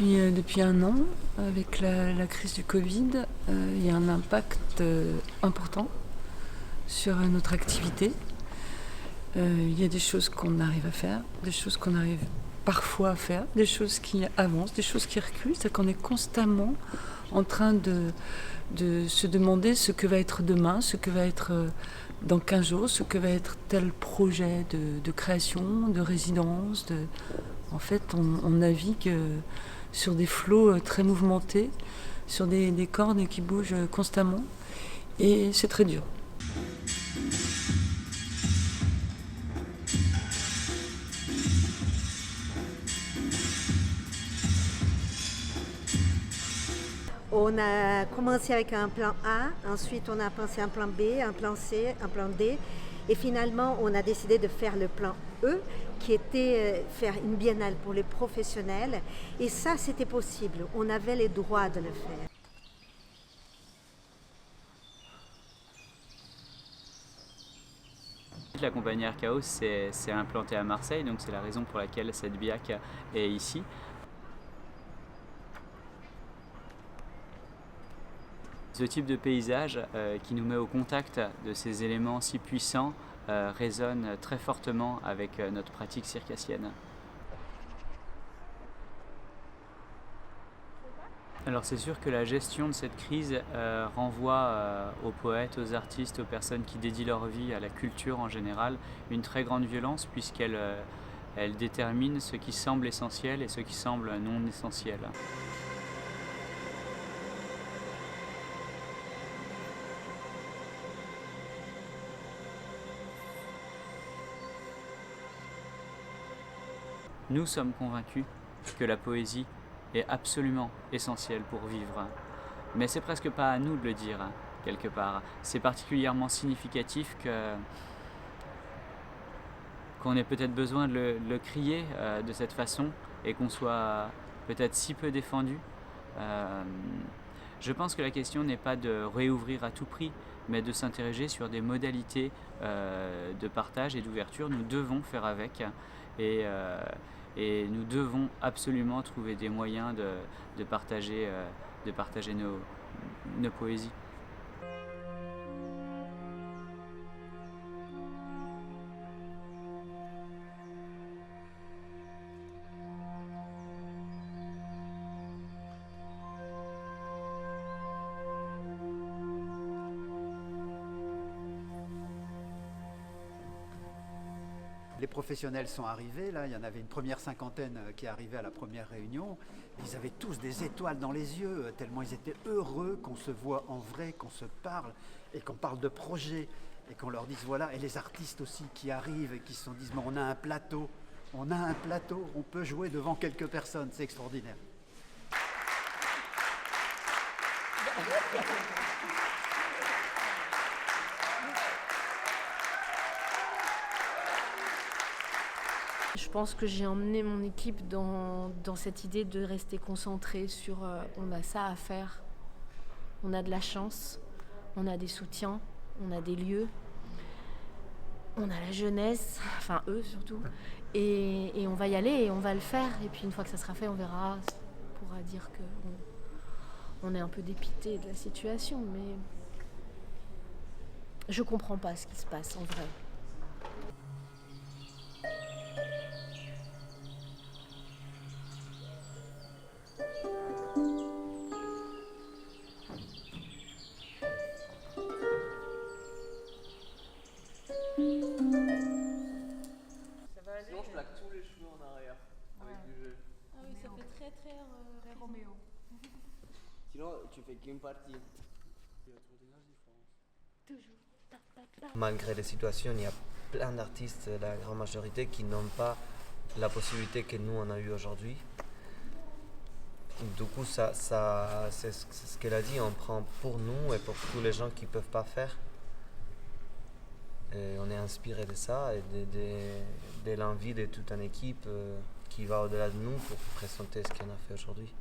depuis un an, avec la crise du Covid, il y a un impact important sur notre activité. Il y a des choses qu'on arrive à faire, des choses qu'on arrive parfois à faire, des choses qui avancent, des choses qui reculent. C'est qu'on est constamment en train de se demander ce que va être demain, ce que va être dans 15 jours, ce que va être tel projet de création, de résidence. En fait, on navigue sur des flots très mouvementés, sur des cordes qui bougent constamment. Et c'est très dur. On a commencé avec un plan A, ensuite on a pensé un plan B, un plan C, un plan D. Et finalement, on a décidé de faire le plan E, qui était faire une biennale pour les professionnels. Et ça, c'était possible. On avait les droits de le faire. La compagnie RKO s'est implantée à Marseille, donc c'est la raison pour laquelle cette BIAC est ici. Ce type de paysage qui nous met au contact de ces éléments si puissants résonne très fortement avec notre pratique circassienne. Alors c'est sûr que la gestion de cette crise renvoie aux poètes, aux artistes, aux personnes qui dédient leur vie à la culture en général, une très grande violence puisqu'elle détermine ce qui semble essentiel et ce qui semble non essentiel. Nous sommes convaincus que la poésie est absolument essentielle pour vivre. Mais c'est presque pas à nous de le dire, quelque part. C'est particulièrement significatif qu'on ait peut-être besoin de le crier de cette façon et qu'on soit peut-être si peu défendu. Je pense que la question n'est pas de réouvrir à tout prix, mais de s'interroger sur des modalités de partage et d'ouverture. Nous devons faire avec et nous devons absolument trouver des moyens de partager nos poésies. Les professionnels sont arrivés, là, il y en avait une première cinquantaine qui arrivait à la première réunion. Ils avaient tous des étoiles dans les yeux, tellement ils étaient heureux qu'on se voit en vrai, qu'on se parle et qu'on parle de projets et qu'on leur dise voilà. Et les artistes aussi qui arrivent et qui se disent mais on a un plateau, on peut jouer devant quelques personnes, c'est extraordinaire. Je pense que j'ai emmené mon équipe dans cette idée de rester concentré sur on a ça à faire, on a de la chance, on a des soutiens, on a des lieux, on a la jeunesse, enfin eux surtout, et on va y aller et on va le faire. Et puis une fois que ça sera fait, on verra, on pourra dire qu'on est un peu dépité de la situation, mais je comprends pas ce qui se passe en vrai. Sinon, je plaque tous les cheveux en arrière avec du gel. Ah oui, ça fait très Roméo. Sinon, tu fais qu'une partie. Toujours. Malgré les situations, il y a plein d'artistes, la grande majorité, qui n'ont pas la possibilité que nous on a eu aujourd'hui. Du coup, c'est ce qu'elle a dit, on prend pour nous et pour tous les gens qui ne peuvent pas faire. Et on est inspiré de ça et de l'envie de toute une équipe qui va au-delà de nous pour présenter ce qu'on a fait aujourd'hui.